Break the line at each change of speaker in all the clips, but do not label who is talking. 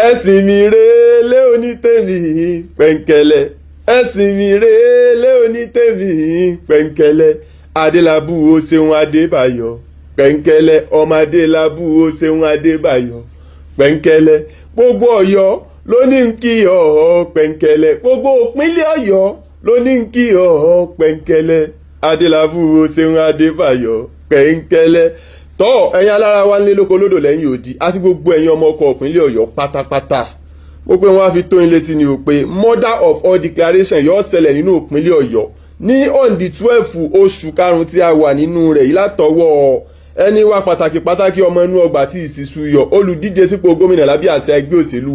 ẹ̀sìn mi rèé onítèmi pẹ̀ǹkẹ̀lẹ̀ ẹ̀sìn mi rèé onítèmi pẹ̀ǹkẹ̀lẹ̀ Adelabu ó ṣeun Adébáyọ̀ pẹ̀ǹkẹ̀lẹ̀ ọmọ Adelabu ó ṣeun Adébáyọ̀ pẹ̀ǹkẹ̀lẹ̀ gbogbo Ọ̀yọ́ ló ní ń kí ọ pẹ̀ǹkẹ̀lẹ̀ gbogbo ìpínlẹ̀ Ọ̀yọ́ ló ní ń kí ọ pẹ̀ǹkẹ̀lẹ̀ Adelabu ó ṣeun Adébáyọ̀ pẹ̀ǹkẹ̀lẹ̀ tọ́ ẹ̀yin alára wa nílé lóko lódò lẹ́yìn òdì àti gbogbo ẹ̀yin ọmọ ọkọ̀ ìpínlẹ̀ Ọ̀yọ́ pátápátá ó pé wọ́n á fi tó yín létí ni o pé mother of all declaration yóò ṣẹlẹ̀ nínú ìpínlẹ̀ Ọ̀yọ́ ní on the 12 oṣù karùn-ún tí a wà nínú rẹ̀ yìí látọwọ́ ẹni wá pàtàkì ọmọ inú ọgbà tí ìsìsú yọ olùdíje sípò gómìnà lábẹ́ àṣẹ ẹgbẹ́ òṣèlú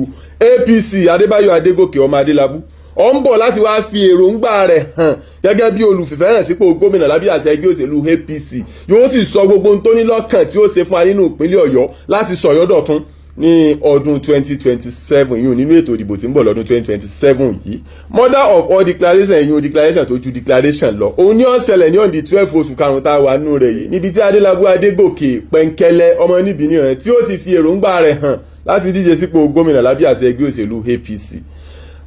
APC Adébáyọ̀ Adégòkè ọmọ Adélábù ó ń bọ̀ láti wá fi èròǹgbà rẹ̀ hàn gẹ́gẹ́ bí olùfìfẹ́hàn sípò gómìnà lábẹ́ àṣẹ ẹgbẹ́ òṣèlú APC yóò sì sọ gbogbo ohun tó ní lọ́kàn tí ó ṣe fún wa nínú ìpínlẹ̀ Ọ̀yọ́ láti sọ̀yọ́ dọ̀tun ní ọdún 2027 yìí nínú ètò ìdìbò tí ń bọ̀ lọ́dún 2027 yìí mother of all declaration yìí declaration tó ju declaration lọ òun ní ó ṣẹlẹ̀ ní on the 12 oṣù karùn-ún tá a wà nínú rẹ̀ yìí níbi tí Adélábù Adégòkè pẹ̀ǹkẹ̀lẹ̀ ọmọ níbi níran tí ó ti fi èròǹgbà rẹ̀ hàn láti díje sípò gómìnà lábẹ́ àṣẹ ẹgbẹ́ òṣèlú APC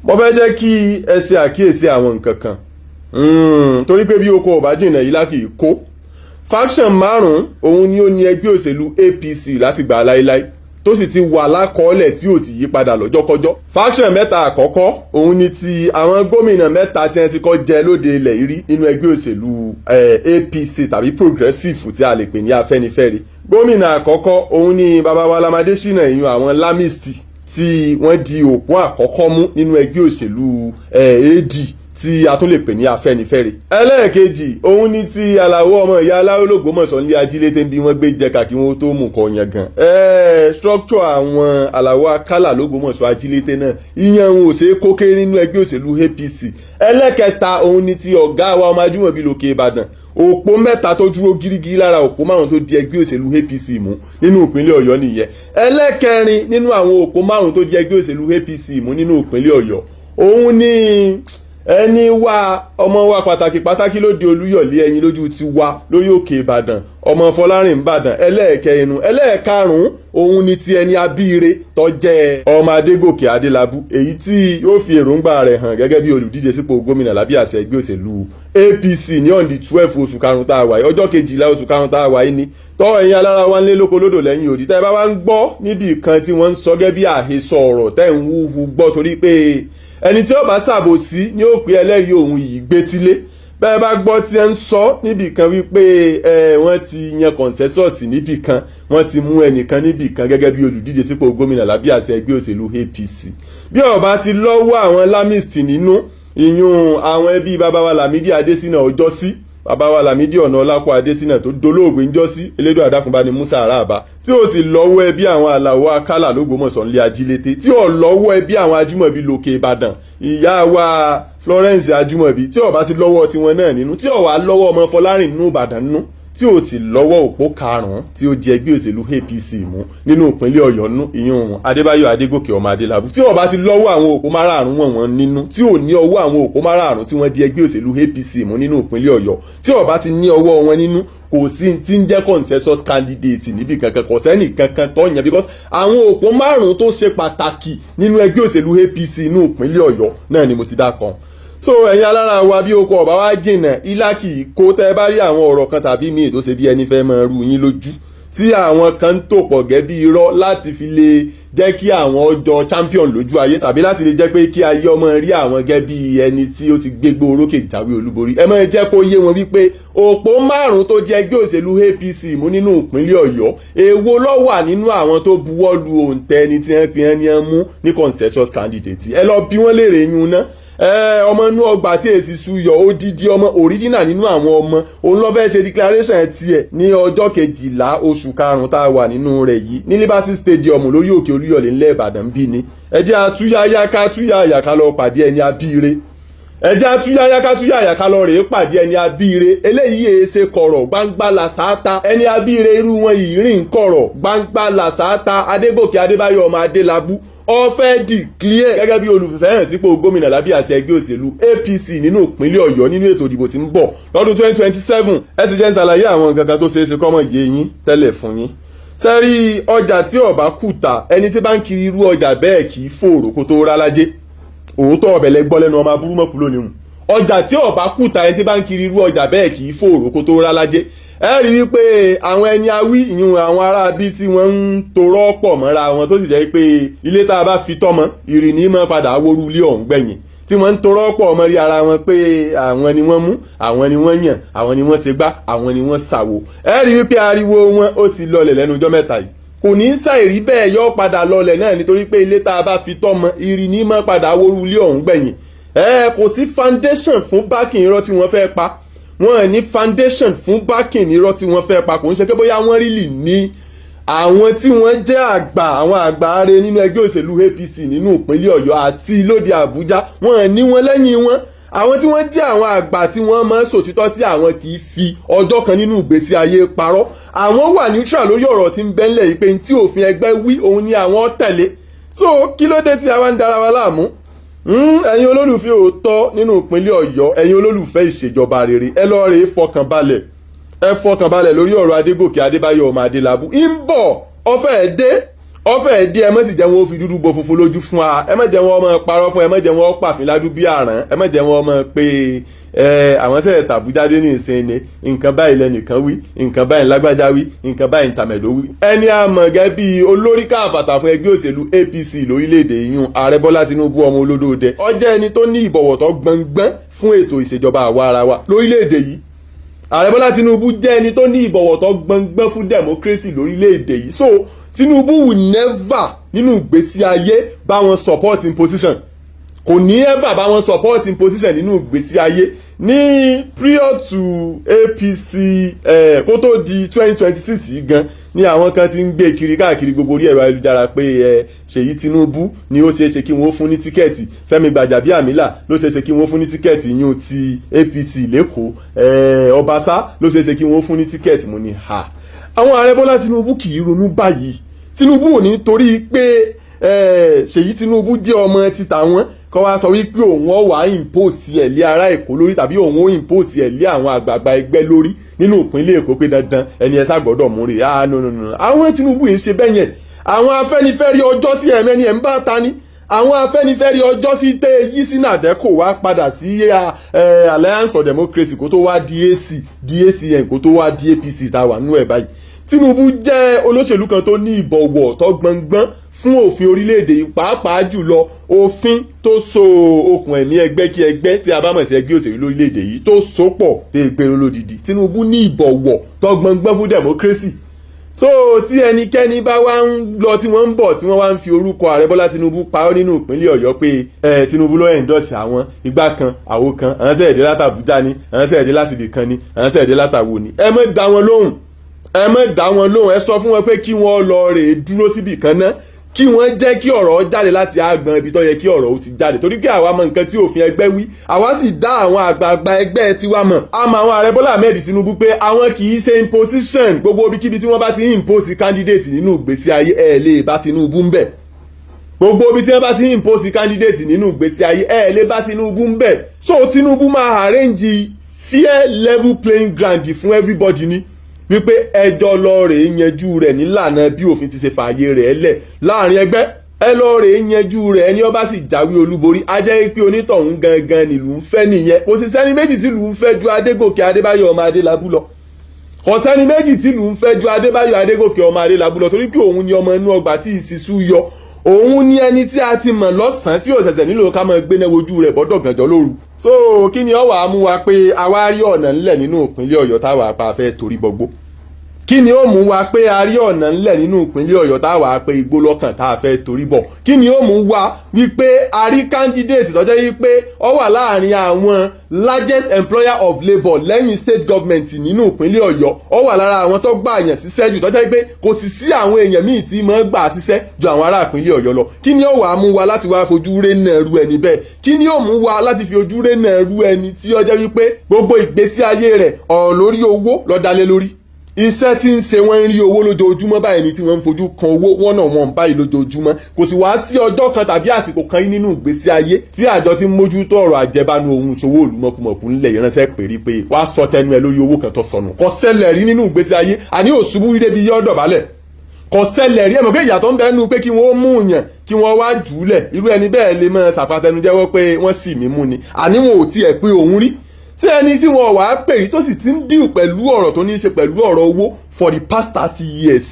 mo fẹ́ jẹ́ kí ẹ ṣe àkíyèsí àwọn nǹkan kan torí pé bí oko ọ̀bá jìnnà yìí lákì í kó faction márùn-ún òun ni ó ní ẹgbẹ́ òṣèlú APC láti gbà láíláí tó sì ti wà lákọọ́lẹ̀ tí ò sì yí padà lọ́jọ́kọ́jọ́ faction mẹ́ta àkọ́kọ́ òun ni ti àwọn gómìnà mẹ́ta tí wọ́n ti kọ́ jẹ lóde ilẹ̀ rí nínú ẹgbẹ́ òṣèlú APC tàbí progressive tí a lè pè ní Afẹ́nifẹ́re gómìnà àkọ́kọ́ òun ni baba wa Lamade Ṣínà ìyún àwọn lamisti tí wọ́n di òpó àkọ́kọ́ mú nínú ẹgbẹ́ òṣèlú AD tí a tún lè pè ní Afẹ́nifẹ́re. ẹlẹ́ẹ̀kejì òun ni ti Àlàó ọmọ ìyá aláwọ̀ l'Ògbómọ̀ṣọ́ ní ajílété bí wọ́n gbé jẹ́ka kí wọ́n tó mú nǹkan yẹn gan. structure àwọn Àlàó akálà l'Ògbómọ̀ṣọ́ ajílété náà ìyẹn òun ò ṣe é kó kéré nínú ẹgbẹ́ òṣèlú APC. ẹlẹ́kẹta òun ni ti ọ̀gá wa ọmọ Ajímọ̀bí lókè Ìbàdàn òpó mẹ́ta tó dúró gírígírí lára òpó márùn tó di ẹgbẹ́ òṣèlú APC mú nínú ìpínlẹ̀ Ọ̀yọ́ nìyẹn. ẹlẹ́kẹrin nínú àwọn òpó márùn tó di ẹgbẹ́ òṣèlú APC mú nínú ìpínlẹ̀ Ọ̀yọ́ òun ni ẹni wá ọmọ wa pàtàkì ló di Olúyọ̀lé ẹyin lójú ti wá lórí òkè Ìbàdàn ọmọ Fọlárìn Ìbàdàn ẹlẹ́ẹ̀kẹrin ẹlẹ́ẹ̀karùn-ún òun ni ti ẹni abíire tó jẹ́ ọmọ Adégòkè Adélábù èyí tí yóò fi èròǹgbà rẹ̀ hàn gẹ́gẹ́ bí olùdíje sípò gómìnà lábẹ́ àṣẹ ẹgbẹ́ òṣèlú APC ní on the 12 oṣù karùn-ún tá a wà yìí ọjọ́ 12 oṣù karùn-ún tá a wà yìí ni tọ́ ẹ̀yin alára wa ń lé lóko lódò lẹ́yìn òdì tẹ́ ẹ bá wá ń gbọ́ níbi kan tí wọ́n ń sọ gẹ́gẹ́ bí àhesọ ọ̀rọ̀ tẹ́ ń wúhu gbọ́ torí pé ẹni tí ó bá ṣàbòsí ni ó pé ẹlẹ́rìí òun yìí gbétílé bẹ́ẹ̀ bá gbọ́ tí ẹ ń sọ níbì kan wípé wọ́n ti yan consensus níbì kan wọ́n ti mú ẹnìkan níbì kan gẹ́gẹ́ bí olùdíje sípò gómìnà lábẹ́ àṣẹ ẹgbẹ́ òṣèlú APC bí ó bá ti lọ́wọ́ àwọn lamist nínú ìyún àwọn ẹbí bàbá wa Lámídì Adésínà ọjọ́sí bàbá wa Lámídì Ọ̀nàọlápọ̀ Adésínà tó dolóògbé ńjọ́sí elédò àdákùnbá ni Musa Araba tí ó sì lọ́wọ́ ẹbí àwọn Àlàó akálà l'Ògbómọ̀ṣọ́ nílé ajílété tí ó lọ́wọ́ ẹbí àwọn Ajímọ̀bí lókè Ìbàdàn ìyá wa Florence Ajímọ̀bí tí ó bá ti lọ́wọ́ tiwọn náà nínú tí ó wà lọ́wọ́ ọmọ Fọlárìn nínú Ìbàdàn nínú tí ó sì lọ́wọ́ òpó karùn-ún tí ó di ẹgbẹ́ òṣèlú APC mú nínú ìpínlẹ̀ Ọ̀yọ́ nú ìyún Adébáyọ̀ Adégòkè ọmọ Adélábù tí ó bá ti lọ́wọ́ àwọn òpó márààrún wọn nínú tí ò ní ọwọ́ àwọn òpó márààrún tí wọ́n di ẹgbẹ́ òṣèlú APC mú nínú ìpínlẹ̀ Ọ̀yọ́ tí ó bá ti ní ọwọ́ wọn nínú kò sí tí ń jẹ́ consensus candidate níbi kankan kò sẹ́ni kankan tó yàn because àwọn òpó márùn-ún tó ṣe pàtàkì nínú ẹgbẹ́ òṣèlú APC nínú ìpínlẹ̀ Ọ̀yọ́ náà ni mo ti dá kan so ẹ̀yin alára wa bí oko ọ̀bá wa jìnnà ilá kì í kó tẹ́ bá rí àwọn ọ̀rọ̀ kan tàbí míì tó ṣe bí ẹni fẹ́ máa rú yín lójú tí àwọn kan ń tò pọ̀ gẹ́ bí irọ́ láti fi lè jẹ́ kí àwọn ọjọ́ champion lójú ayé tàbí láti lè jẹ́ pé kí ayé ọmọ rí àwọn gẹ́ bí ẹni tí ó ti gbégbó orókè jáwé olúborí ẹ máa jẹ́ kó yé wọn wípé òpó márùn-ún tó jẹ́ ẹgbẹ́ òṣèlú APC mú nínú ìpínlẹ̀ Ọ̀yọ́ èwo ló wà nínú àwọn tó buwọ́ lu òǹtẹ̀ ẹni tí wọ́n fi ẹni mú ní consensus candidate ẹ lọ bí wọ́n léèrè yún ná ọmọ inú ọgbà tí èsì suyọ odidi ọmọ original nínú àwọn ọmọ òun ló fẹ́ ṣe declaration tiẹ̀ ní ọjọ́ 12 oṣù karùn-ún tá a wà nínú rẹ̀ yìí ní Liberty Stadium lórí òkè Olúyọ̀lé ńlẹ̀ Ìbàdàn bí ni ẹ jẹ́ àtúnyáyá ká lọ pàdé ẹni abíire ẹjẹ́ àtúnyáyá ká lọ rèé pàdé ẹni abíire eléyìí èéṣe kọ̀rọ̀ gbangba làṣáátá ẹni abíire irú wọn yìí rìn kọ̀rọ̀ gbangba làṣáátá Adégòkè Adébáyọ̀ ọmọ Adélábù ó fẹ́ declare gẹ́gẹ́ bí olùfìfẹ́hàn sípò gómìnà lábẹ́ àṣẹ ẹgbẹ́ òṣèlú APC nínú ìpínlẹ̀ Ọ̀yọ́ nínú ètò ìdìbò tí ń bọ̀ lọ́dún 2027 ẹ sì jẹ́ ń ṣàlàyé àwọn nǹkan kan tó ṣeé ṣe kọ́mọ̀ yé yín tẹ́lẹ̀ fún yín sẹ́rí ọjà tí ọba kùtà ẹni tí bá ń kiri irú ọjà bẹ́ẹ̀ kì í fòrò kó tó rá lájé òótọ́ ọbẹ̀ lẹ́gbọ́ lẹ́nu ọmọ aburú mọ́kù lónìí hùn ọjà tí ọba kùtà ẹni tí bá ń kiri irú ọjà bẹ́ẹ̀ kì í fòrò kó tó rá lájé ẹ rí wípé àwọn ẹni awí ìyún àwọn ará bí tí wọ́n ń torọ́ pọ̀ mọ́ra wọn tó sì jẹ́ pé ilé tá a bá fi tọ́mọ ìrìnnì mọ́ padà wóru ilé ọ̀hún gbẹ̀yìn tí wọ́n ń torọ́ pọ̀ mọ́ rí ara wọn pé àwọn ni wọ́n mú àwọn ni wọ́n yàn àwọn ni wọ́n ṣe gbá àwọn ni wọ́n ṣàwo ẹ rí wípé ariwo wọn ó ti lọlẹ̀ lẹ́nu ọjọ́ mẹ́ta yìí kò ní ṣàìrí bẹ́ẹ̀ yọ padà lọlẹ̀ náà nítorí pé ilé tá a bá fi tọ́mọ ìrìnnì mọ́ padà wóru ilé ọ̀hún gbẹ̀yìn kò sí foundation fún báàkì irọ́ tí wọ́n fẹ́ pa wọ́n ní foundation fún báàkì irọ́ tí wọ́n fẹ́ pa kò ń ṣe pé bóyá wọ́n rí lì ní àwọn tí wọ́n jẹ́ àgbà àwọn àgbà are nínú ẹgbẹ́ òṣèlú APC nínú ìpínlẹ̀ Ọ̀yọ́ àti lóde Àbújá wọ́n ní wọn lẹ́yìn wọn àwọn tí wọ́n jẹ́ àwọn àgbà tí wọ́n máa ń sòtítọ́ tí àwọn kì í fi ọjọ́ kan nínú ìgbésí ayé parọ́ àwọn wà neutral lórí ọ̀rọ̀ tí ń bẹ́ńlẹ̀ yìí pé tí òfin ẹgbẹ́ wí òun ni àwọn tẹ̀lé so kí ló dé tí a wá ń dara wa láàmú ẹ̀yin olólùfẹ́ òótọ́ nínú ìpínlẹ̀ Ọ̀yọ́ ẹ̀yin olólùfẹ́ ìṣèjọba rere ẹ lọ́ọ́ rèé fọkànbalẹ̀ lórí ọ̀rọ̀ Adégòkè Adébáyọ̀ ọmọ Adélábù ń bọ̀ ọfẹ́ ẹ̀dẹ́ ẹ má sì jẹ́ wọn ó fi dúdú bo funfun lójú fún wa ẹ má jẹ́ wọn ọmọ parọ́ fún ẹ má jẹ́ wọn ó pàfin ládùú bí àrán ẹ má jẹ́ wọn ọmọ pé àwọn sẹ́yẹ̀ tàbújáde ní ìsìn ni nǹkan báyìí lẹ́nìkan wí nǹkan báyìí lágbájá wí nǹkan báyìí tàmẹ̀dó wí. ẹni àmọ̀ gẹ́gẹ́ bí olórí káàfàtà fún ẹgbẹ́ òṣèlú APC lórílẹ̀‐èdè yìí Ààrẹ Bọ́lá Tinubu ọmọ olódòdẹ ó jẹ́ ẹni tó ní ìbọ̀wọ̀ tó gbọ̀ngbọ́n fún ètò ìṣèjọba àwa ara wa lórílẹ̀‐èdè yìí Ààrẹ Bọ́lá Tinubu jẹ́ ẹni tó ní ìbọ̀wọ̀ tó gbọ̀ngbọ́n fún democracy lórílẹ̀‐èdè yìí so Tinubu will never nínú ìgbésí ayé bá wọn support imposition kò ní ever bá wọn support imposition nínú ìgbésí ayé ní prior to APC kó tó di 2026 yìí gan ni àwọn kan ti ń gbé kiri káàkiri gbogbo orí ẹ̀rọ ayélujára pé Ṣèyí Tinubu ni ó ṣeéṣe kí wọ́n fún ní tíkẹ́ẹ̀tì Fẹ́mi Gbàjàbíàmílà ló ṣeéṣe kí wọ́n fún ní tíkẹ́ẹ̀tì yún ti APC lẹ́kọ̀ọ́ Ọbaṣá ló ṣeéṣe kí wọ́n fún ní tíkẹ́ẹ̀tì mo ní ha àwọn Ààrẹ Bọ́lá Tinubu kì í ronú báyìí Tinubu ò ní torí pé Ṣèyí Tinubu jẹ́ ọmọ ti tàwọn kọ́ wá sọ wípé òun ó wá impose ẹ̀ lé ará Èkó lórí tàbí òun ó impose ẹ̀ lé àwọn àgbààgbà ẹgbẹ́ lórí nínú ìpínlẹ̀ Èkó pé dandan ẹni ẹ̀sà gbọ́dọ̀ mú rè no àwọn Tinubu yìí ṣe bẹ́ẹ̀ yẹn àwọn Afẹ́nifẹ́re ọjọ́ sí ẹ̀mẹ́ni ẹ̀ ń bá ta ni àwọn Afẹ́nifẹ́re ọjọ́ sí tẹ́ yí sí nàdẹ́kò wá padà sí Alliance for Democracy kó tó wá di ACN kó tó wá di APC tá a wà nínú ẹ̀ báyìí Tinubu jẹ́ olóṣèlú kan tó ní ìbọ̀wọ̀ tó gbọ̀ngbọ́n fún òfin orílẹ̀-èdè yìí pàápàá jùlọ òfin tó so okùn ẹ̀mí ẹgbẹ́ kí ẹgbẹ́ tí a bá mọ̀ sí ẹgbẹ́ òṣèlú lórílẹ̀-èdè yìí tó so pọ̀ tẹ́ ìpinnu lódìdí Tinubu ní ìbọ̀wọ̀ tó gbọ̀ngbọ́n fún democracy so tí ẹnikẹ́ni bá wá ń lọ tí wọ́n ń bọ̀ tí wọ́n wá ń fi orúkọ Ààrẹ Bọ́lá Tinubu parọ́ nínú ìpínlẹ̀ Ọ̀yọ́ pé Tinubu ló endorse àwọn igbá kan àwo kan àwọn sẹ́ẹ̀dẹ́ látàbújá ni àwọn sẹ́ẹ̀dẹ́ látìdì kan ni àwọn sẹ́ẹ̀dẹ́ látàwò ni ẹ má dá wọn lóhùn ẹ sọ fún wọn pé kí wọ́n lọ rè dúró síbì kan ná kí wọ́n jẹ́ kí ọ̀rọ̀ jáde láti àgbọn ibi tó yẹ kí ọ̀rọ̀ ó ti jáde torí pé àwa mọ nǹkan tí òfin ẹgbẹ́ wí àwa sì dá àwọn àgbààgbà ẹgbẹ́ tiwa mọ̀ àmọ́ àwọn Ààrẹ Bọ́lá Ahmed Tinubu pé àwọn kì í ṣe imposition gbogbo ibikíbi tí wọ́n bá ti ń impose candidate nínú ìgbésí ayé ẹ̀ lè bá Tinubu ń bẹ̀ gbogbo ibi tí wọ́n bá ti ń impose candidate nínú ìgbésí ayé ẹ̀ lè bá Tinubu ń bẹ̀ so Tinubu máa arrange fair level playing ground fún everybody ni wípé ẹjọ́ lọ rè é yanjú rẹ̀ nílànà bí òfin ti ṣe fààyè rẹ̀ lẹ̀ láàrin ẹgbẹ́ ẹ lọ rè é yanjú rẹ̀ ẹni ó bá sì jáwé olúborí á jẹ́ pé onítọ̀hún gangan nílùú ń fẹ́ nìyẹn kò sì sẹ́ni méjì tí ìlú ń fẹ́ ju Adégòkè Adébáyọ̀ ọmọ Adélábù lọ kò sẹ́ni méjì tí ìlú ń fẹ́ ju Adébáyọ̀ Adégòkè ọmọ Adélábù lọ torí pé òun ni ọmọ inú ọgbà tí ìsìsú yọ òun ni ẹni tí a ti mọ̀ lọ́sàn-án tí ò ṣẹ̀ṣẹ̀ nílò ká máa gbéná wojú rẹ̀ bọ́dọ̀ gànjọ́ lóru so kí ni ó wá mú wa pé àwa rí ọ̀nà ńlẹ̀ nínú ìpínlẹ̀ Ọ̀yọ́ táwa pa fẹ́ torí bọgbó kí ni ó mú wa pé a rí ọ̀nà ńlẹ̀ nínú ìpínlẹ̀ Ọ̀yọ́ táwa pé igbó lọ́kàn tá a fẹ́ torí bọ̀ kí ni ó mú wa wípé a rí candidate tọ́jọ́ yìí pé ó wà láàrin àwọn largest employer of labour lẹ́yìn state government nínú ìpínlẹ̀ Ọ̀yọ́ ó wà lára àwọn tó gbà yàn síṣẹ́ jù tọ́jọ́ yìí pé kò sì sí àwọn èèyàn míì tí máa gbà síṣẹ́ ju àwọn ará ìpínlẹ̀ Ọ̀yọ́ lọ kí ni ó wá mú wa láti wá fojú ré náà ru ẹni bẹ́ẹ̀ kí ni ó mú wa láti fi ojú ré náà ru ẹni tí ó jẹ́ wípé gbogbo ìgbésí ayé rẹ̀ ọ̀rọ̀ lórí owó ló dá lé lórí iṣẹ́ tí ń ṣe wọ́n ń rí owó lójoojúmọ́ báyìí ni tí wọ́n ń fojú kan owó wọ́n náà wọ́n báyìí lójoojúmọ́ kò sì wá sí ọjọ́ kan tàbí àsìkò kan nínú ìgbésí ayé tí àjọ tí ń mójútó ọ̀rọ̀ àjẹbánu ohun ìṣòwò olùmọ̀kùmọ̀kù ńlẹ̀ ìránṣẹ́ pèrí pé wàá sọ tẹnu ẹ lórí owó kan tó sọnù kò ṣẹlẹ̀ rí nínú ìgbésí ayé àní òṣùbù rí débi yọ́ dọ̀bálẹ̀ kò ṣẹlẹ̀ rí ẹ mọ̀ pé ìyàtọ̀ ń bẹ nínú pé kí wọ́n mú yàn kí wọ́n wá jùúlẹ̀ irú ẹni bẹ́ẹ̀ lè máa ṣàpàtẹnujẹ́wọ́ pé wọ́n sì mí mú ni àní wọn ò tiẹ̀ pé òun rí tí ẹni tí wọn wàá pè rí tó sì ti ń díù pẹ̀lú ọ̀rọ̀ tó ní í ṣe pẹ̀lú ọ̀rọ̀ owó for the past 30 years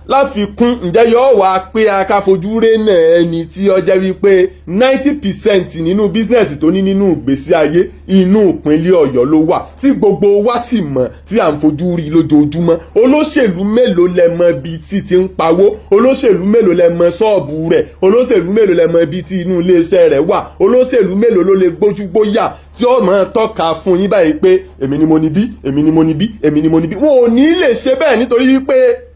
láfikún ǹjẹ́ yóò wá pé akáfojú rẹ̀ náà ẹni tí ó jẹ́ wípé 90% nínú bísínẹ́sì tó ní nínú ìgbésí ayé inú ìpínlẹ̀ Ọ̀yọ́ ló wà tí gbogbo wa sì mọ̀ tí à ń fojú rí lójoojúmọ́ olóṣèlú mélòó lẹ mọ̀ bí tí ti ń pawó olóṣèlú mélòó lẹ mọ̀ ṣọ́ọ̀bù rẹ̀ olóṣèlú mélòó lẹ mọ̀ bí tí inú iléeṣẹ́ rẹ̀ wà olóṣèlú mélòó ló lè gbójúgbóyà tí ó máa tọ́ka fún yín báyìí pé èmi ni mo ní bí èmi ni mo ní bí èmi ni mo ní bí wọn ò ní lè ṣe bẹ́ẹ̀ nítorí wípé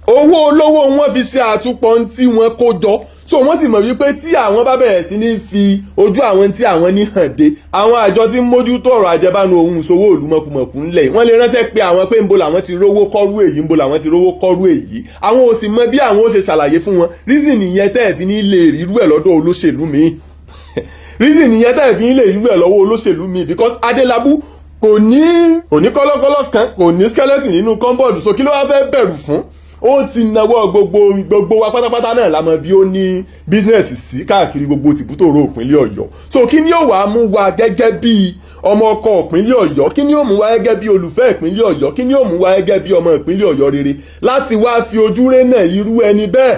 owó olówó wọn fi ṣe àtúpọ̀ tí wọ́n kó jọ so wọ́n sì mọ̀ wípé tí àwọn bá bẹ̀rẹ̀ sí ní fi ojú àwọn tí àwọn ní hàn dé àwọn àjọ tí ń mójútó ọ̀rọ̀ àjẹbánu ohun ìṣòwò òlú mọ̀kùmọ̀kù ńlẹ̀ wọ́n lè ránṣẹ́ pé àwọn pé ńbo làwọn ti rówó kọ́rú èyí ńbo làwọn ti rówó kọ́rú èyí àwọn ò sì mọ bí àwọn ó ṣe ṣàlàyé fún wọn reason nìyẹn tẹ́ ẹ̀ fi ní lè rírú ẹ̀ lọ́dọ̀ olóṣèlú mi reason nìyẹn tẹ́ ẹ̀ fi ní lè rírú ẹ̀ lọ́wọ́ olóṣèlú mi because Adelabu kò ní kọ́lọ́kọ́lọ́ kan kò ní skeleton nínú kọ́ńbọ̀dù so kí ló wá fẹ́ bẹ̀rù fún ó ti náwó gbogbo wa pátápátá náà lámọ bí ó ní bísínẹ́sì sí káàkiri gbogbo tìbútòrò ìpínlẹ̀ Ọ̀yọ́ so kí ni ó wàá mú wa gẹ́gẹ́ bí ọmọ ọkọ ìpínlẹ̀ Ọ̀yọ́ kí ni ó mú wa gẹ́gẹ́ bí olùfẹ́ ìpínlẹ̀ Ọ̀yọ́ kí ni ó mú wa gẹ́gẹ́ bí ọmọ ìpínlẹ̀ Ọ̀yọ́ rere láti wá fi ojú rẹ̀ náà irú ẹni bẹ́ẹ̀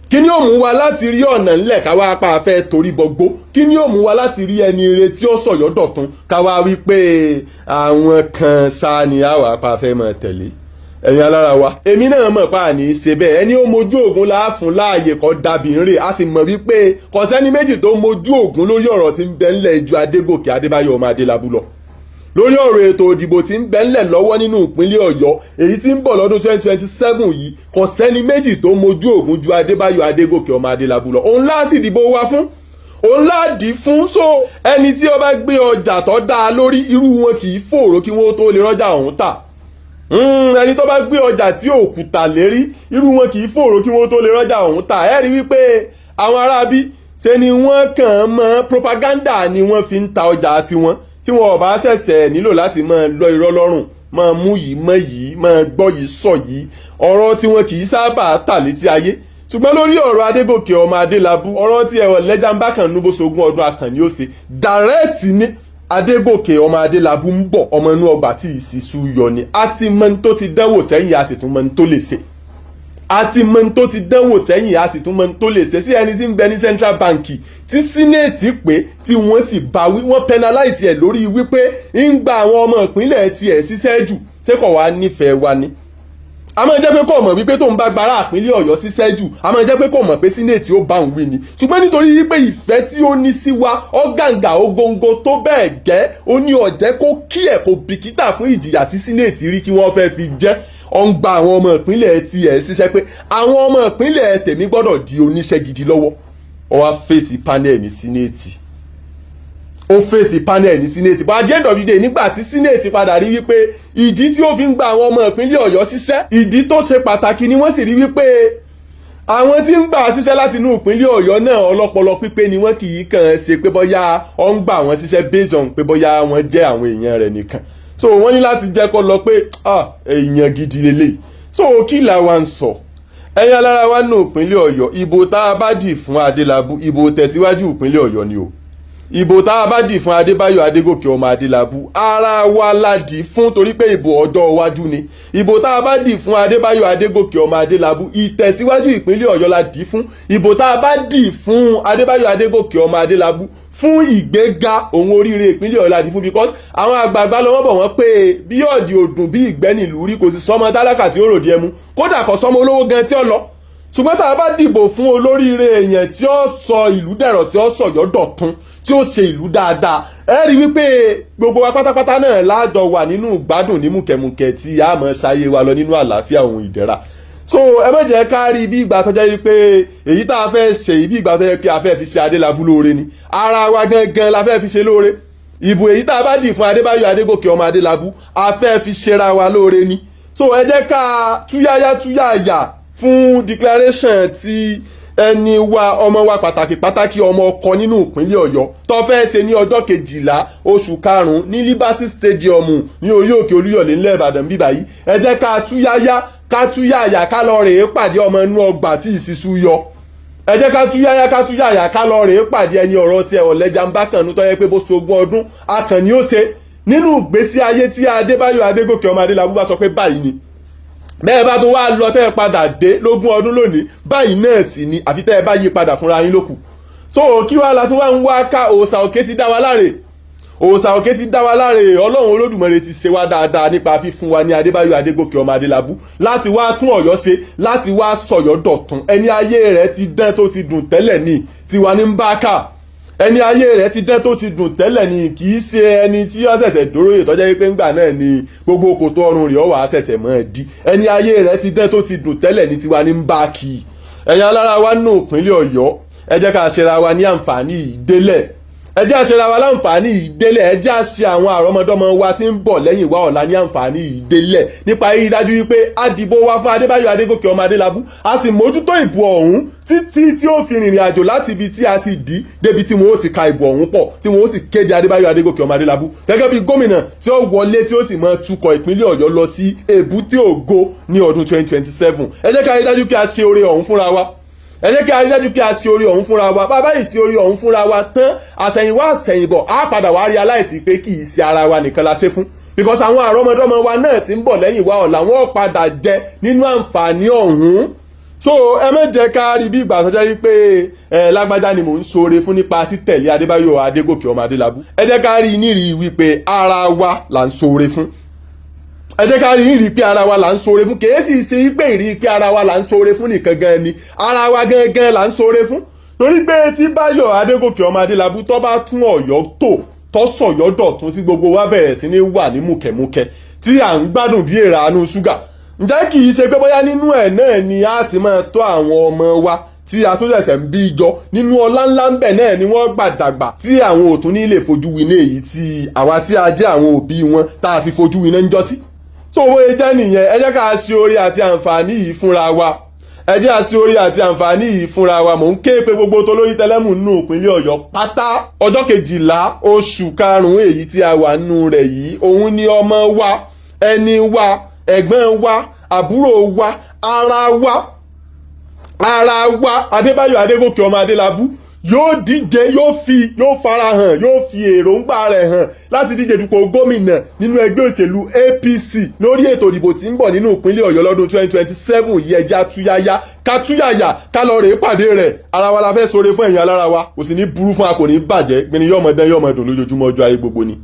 kí ni ó mú wa láti rí ọ̀nà ńlẹ̀ káwá apá afẹ́ torí gbogbo kí ni ó mú wa láti rí ẹni ire tí ó sọ̀yọ́ dọ̀tun káwá wí pé àwọn kan sáà ni àwa apá afẹ́ máa tẹ̀lé ẹ̀yin alára wa èmi náà mọ̀ pa àní ṣe bẹ́ẹ̀ ẹni ó mojú ògùn láàfún láàyè kọ́ dàbí ń rè a sì mọ̀ wípé kò sẹ́ni méjì tó mojú ògùn lórí ọ̀rọ̀ tí ń bẹ ńlẹ̀ ju Adégòkè Adébáyọ̀ ọmọ Adélábù lọ lórí ọ̀rọ̀ ètò òdìbò tí ń bẹ ńlẹ̀ lọ́wọ́ nínú ìpínlẹ̀ Ọ̀yọ́ èyí tí ń bọ̀ lọ́dún 2027 yìí kò sẹ́ni méjì tó mojú ògùn ju Adébáyọ̀ Adégòkè ọmọ Adélábù lọ òun láà sì dìbò wa fún òun láàdì fún so ẹni tí ó bá gbé ọjà tó dáa lórí irú wọn kì í fòòró kí wọ́n tó lè rọ́jà ọ̀hún tà ẹni tó bá gbé ọjà tí òkúta lérí irú wọn kì í fòòró kí wọ́n tó lè rọ́jà ọ̀hún tà ẹ rí wípé àwọn aráabí ṣe ni wọ́n kàn mọ́ propaganda ni wọ́n fi ń ta ọjà tiwọn tí wọn ò bá ṣẹ̀ṣẹ̀ nílò láti máa lọ irọ́ lọ́rùn máa mú yìí mọ́ yìí máa gbọ́ yìí sọ yìí ọ̀rọ̀ tí wọn kì í sábà tà létí ayé ṣùgbọ́n lórí ọ̀rọ̀ Adégòkè ọmọ Adélábù ọ̀rọ̀ tí ẹ̀wọ̀n lẹ́jà ń bá kàn núbó sogún ọdún akànní ó ṣe dàrẹ́ẹ̀tì ní Adégòkè ọmọ Adélábù ń bọ̀ ọmọ inú ọgbà tí ìsìsú yọ ni a ti mọ tó ti dánwò sẹ́yìn a sì tún mọ tó lè ṣe a ti mọ tó ti dánwò sẹ́yìn a sì tún mọ tó lè ṣe sí ẹni tí ń bẹ ní Central Bank tí sínéètì pé tí wọ́n sì bá wí wọ́n penalize ẹ̀ lórí wípé ń gba àwọn ọmọ ìpínlẹ̀ tiẹ̀ ṣiṣẹ́ jù ṣé kò wá nífẹ̀ẹ́ wa ni a máa jẹ́ pé kò mọ̀ wípé tó ń bá gbára àpínlẹ̀ Ọ̀yọ́ ṣiṣẹ́ jù a máa jẹ́ pé kò mọ̀ pé sínéètì ó bá òun wí ni ṣùgbọ́n nítorí wípé ìfẹ́ tí ó ní sí wa ó gàǹgà ó góńgó tó bẹ́ẹ̀ gẹ́ ó ní ọ̀jẹ́ kó kí ẹ̀ kó bìkítà fún ìjìyà tí sínéètì rí kí wọ́n fẹ́ fi jẹ́ ó ń gba àwọn ọmọ ìpínlẹ̀ tiẹ̀ ṣiṣẹ́ pé àwọn ọmọ ìpínlẹ̀ tèmi gbọ́dọ̀ di oníṣẹ́ gidi lọ́wọ́ ó wá fèsì panel ní sínéètì ó fèsì panel ní sínéètì but at the end of the day nígbà tí sínéètì padà rí wípé ìdí tí ó fi ń gba àwọn ọmọ ìpínlẹ̀ Ọ̀yọ́ ṣiṣẹ́ ìdí tó ṣe pàtàkì ni wọ́n sì rí wípé àwọn tí ń gbà ṣiṣẹ́ láti inú ìpínlẹ̀ Ọ̀yọ́ náà ọlọ́pọlọ pípé ni wọ́n kì í kàn ṣe pé bóyá ó ń gbà wọ́n ṣiṣẹ́ based on pé bóyá wọ́n jẹ́ àwọn èèyàn rẹ̀ nìkan so wọ́n ní láti jẹ́ kó lọ pé èèyàn gidi lélẹ̀ so kí là wá ń sọ ẹ̀yin alára wa nù ìpínlẹ̀ Ọ̀yọ́ ìbò tá a bá dì fún Adélábù ìbò tẹ̀síwájú ìpínlẹ̀ Ọ̀yọ́ ni o ìbò tá a bá dì fún Adébáyọ̀ Adégòkè ọmọ Adélábù ara wa la dì fún torí pé ìbò ọjọ́ iwájú ni ìbò tá a bá dì fún Adébáyọ̀ Adégòkè ọmọ Adélábù ìtẹ̀síwájú ìpínlẹ̀ Ọ̀yọ́ la dì fún ìbò tá a bá dì fún Adébáyọ̀ Adégòkè ọmọ Adélábù fún ìgbéga òun oríire ìpínlẹ̀ Ọ̀yọ́ la dì fún because àwọn àgbààgbà lọ́wọ́ bọ̀ wọ́n pé bí ọ̀dì òdùn bí ìgbẹ́ni ìlú rí kò sì sọmọ tálákà tí ó ròdì ẹmu kódà kò sọmọ olówó gan tí ó lọ ṣùgbọ́n tá a bá dìbò fún olóríire èèyàn tí ó sọ ìlú dẹ̀rọ̀ tí ó sọ̀yọ́ dọ̀tun tí ó ṣe ìlú dáadáa ẹ rí wípé gbogbo wa pátápátá náà láàjọ wà nínú ìgbádùn ní mùkẹ̀mùkẹ̀ tí a máa ṣayé wa lọ nínú àlàáfíà òun ìdẹ̀ra so ẹ má jẹ́ ká rí bí ìgbà tó jẹ́ wípé èyí tá a fẹ́ ṣe bí ìgbà tó jẹ́ pé a fẹ́ fi ṣe Adélábù lóore ni ara wa gangan la fẹ́ fi ṣe lóore ìbò èyí tá a bá dì fún Adébáyọ̀ Adégòkè ọmọ Adélábù a fẹ́ fi ṣera wa lóore ni so ẹ jẹ́ ká túyáyá túyáyà fún declaration tí ẹni wa ọmọ wa pàtàkì ọmọ ọkọ nínú ìpínlẹ̀ Ọ̀yọ́ tó fẹ́ ṣe ní ọjọ́ 12 oṣù karùn-ún ní Liberty Stadium ní orí òkè Olúyọ̀lé ńlẹ̀ Ìbàdàn bíbá yìí ẹ jẹ́ ká túyáyá ká túyàyà ká lọ rèé pàdé ọmọ inú ọgbà tí ìsísú yọ ẹ jẹ́ ká túyàyà ká lọ rèé pàdé ẹni ọ̀rọ̀ tiẹ̀ ọ̀lẹ́jà ń bá kànú tó yẹ pé bó ṣogún ọdún akànní ó ṣe nínú ìgbésí ayé tí Bayo Adégòkè ọmọ Adélábù bá sọ pé báyìí ni bẹ́ẹ̀ bá tún wá lọ tẹ́ ẹ padà dé lógún ọdún lónìí báyìí náà sì ni àfi tẹ́ ẹ bá yí padà fúnra yín lókù so kí wàá la tún wá ń wá ká òòṣà òkè ti dá wa láre Ọlọ́run Olódùmarè ti ṣe wá dáadáa nípa fífún wa ní Bayo Adégòkè ọmọ Adélábù láti wá tún Ọ̀yọ́ ṣe láti wá sọ̀yọ́ dọ̀tun ẹni ayé rẹ̀ ti dán tó ti dùn tẹ́lẹ̀ ní tiwa ní ń bá kà ẹni ayé rẹ̀ ti dán tó ti dùn tẹ́lẹ̀ ní kì í ṣe ẹni tí ó ṣẹ̀ṣẹ̀ dóróyè tọ́jẹ́ pé ńgbà náà ni gbogbo kòtò ọrùn rẹ̀ ó wà ṣẹ̀ṣẹ̀ mọ́ ẹ di ẹni ayé rẹ̀ ti dán tó ti dùn tẹ́lẹ̀ ní tiwa ní ń bá kì í ẹ̀yin alára wa nínú ìpínlẹ̀ Ọ̀yọ́ ẹ jẹ́ ká ṣera wa ní àǹfààní ìdélẹ̀ ẹ jẹ́ àṣẹra wa láǹfààní ìdélẹ̀ ẹ jẹ́ àṣẹ àwọn àrọ́mọdọ́mọ wa tí ń bọ̀ lẹ́yìn wa ọ̀la ní àǹfààní ìdélẹ̀ nípa rírí dájú wípé a dìbò wa fún Bayo Adégòkè ọmọ Adélábù a sì mójútó ìbò ọ̀hún títí tí ó fi rìnrìn àjò láti ibi tí a ti dì débi tí wọn ó ti ka ìbò ọ̀hún pọ̀ tí wọn ó sì kéde Bayo Adégòkè ọmọ Adélábù gẹ́gẹ́ bí gómìnà tí ó wọlé tí ó sì máa tukọ̀ ìpínlẹ̀ Ọ̀yọ́ lọ sí èbúté ògo ní ọdún 2027 ẹ jẹ́ ká rí dájú kí a ṣe oore ọ̀hún fúnra wa ẹ jẹ́ kí a rí dájú kí a ṣe orí ọ̀hún fúnra wa bàbá yìí ṣe orí ọ̀hún fúnra wa tán àṣẹ̀yìnwá àṣẹ̀yìnbọ̀ á padà wá realize pé kì í ṣe ara wa nìkan la ṣe fún because àwọn àrọ́mọdọ́mọ wa náà ti ń bọ̀ lẹ́yìn wa ọ̀la wọn padà jẹ nínú àǹfààní ọ̀hún so ẹ má jẹ́ ká rí bí ìgbà tó jẹ́ wípé lágbájá ni mò ń ṣoore fún nípa títẹ̀lé Bayo Adégòkè ọmọ Adélábù ẹ jẹ́ ká rí nírìí wípé ara wa là ń ṣoore fún ẹ jẹ́ ká rí pé ara wa là ń ṣoore fún kèésì sí pé ìrí pé ara wa là ń ṣoore fún nìkan gan ni ara wa gangan là ń ṣoore fún torí pé tí Bayo Adégòkè ọmọ Adélábù tó bá tún Ọ̀yọ́ tó sọ̀yọ́ dọ̀tun sí gbogbo wa bẹ̀rẹ̀ sí ní wà ní mùkẹ́mùkẹ́ tí à ń gbádùn bí èèrànú ṣúgà ǹjẹ́ kì í ṣe pé bóyá nínú ẹ̀ náà ni a ti máa tọ́ àwọn ọmọ wa tí a tó ṣẹ̀ṣẹ̀ ń bí jọ nínú ọlá ńlá ń bẹ̀ náà ni wọ́n gbàdàgbà tí àwọn òtún ní lè fojú winá èyí tí àwa tí a jẹ́ àwọn òbí wọn tá a ti fojú winá ń jọ sí so owó ẹjẹ́ nìyẹn ẹ jẹ́ ká ṣe orí àti àǹfààní yìí fúnra wa ẹ jẹ́ àṣe orí àti àǹfààní yìí fúnra wa mò ń ké pé gbogbo tó lórí tẹlẹ́mù nínú ìpínlẹ̀ Ọ̀yọ́ pátá ọjọ́ 12 oṣù karùn-ún èyí tí a wà nínú rẹ̀ yìí òun ni ọmọ wa ẹni wa ẹ̀gbọ́n wa àbúrò wa ara wa Bayo Adégòkè ọmọ Adélábù yóò díje yóò farahàn yóò fi èròǹgbà rẹ̀ hàn láti díje dupò gómìnà nínú ẹgbẹ́ òṣèlú APC lórí ètò ìdìbò tí ń bọ̀ nínú ìpínlẹ̀ Ọ̀yọ́ lọ́dún 2027 yìí ẹja túyáyá ká lọ rèé pàdé rẹ̀ ara wa la fẹ́ sóore fún ẹ̀yin alára wa kò sì ní burú fún a kò ní bàjẹ́ gbẹni yọmọdé yọmọdún lójoojúmọ́ ọjọ́ ayé gbogbo ni.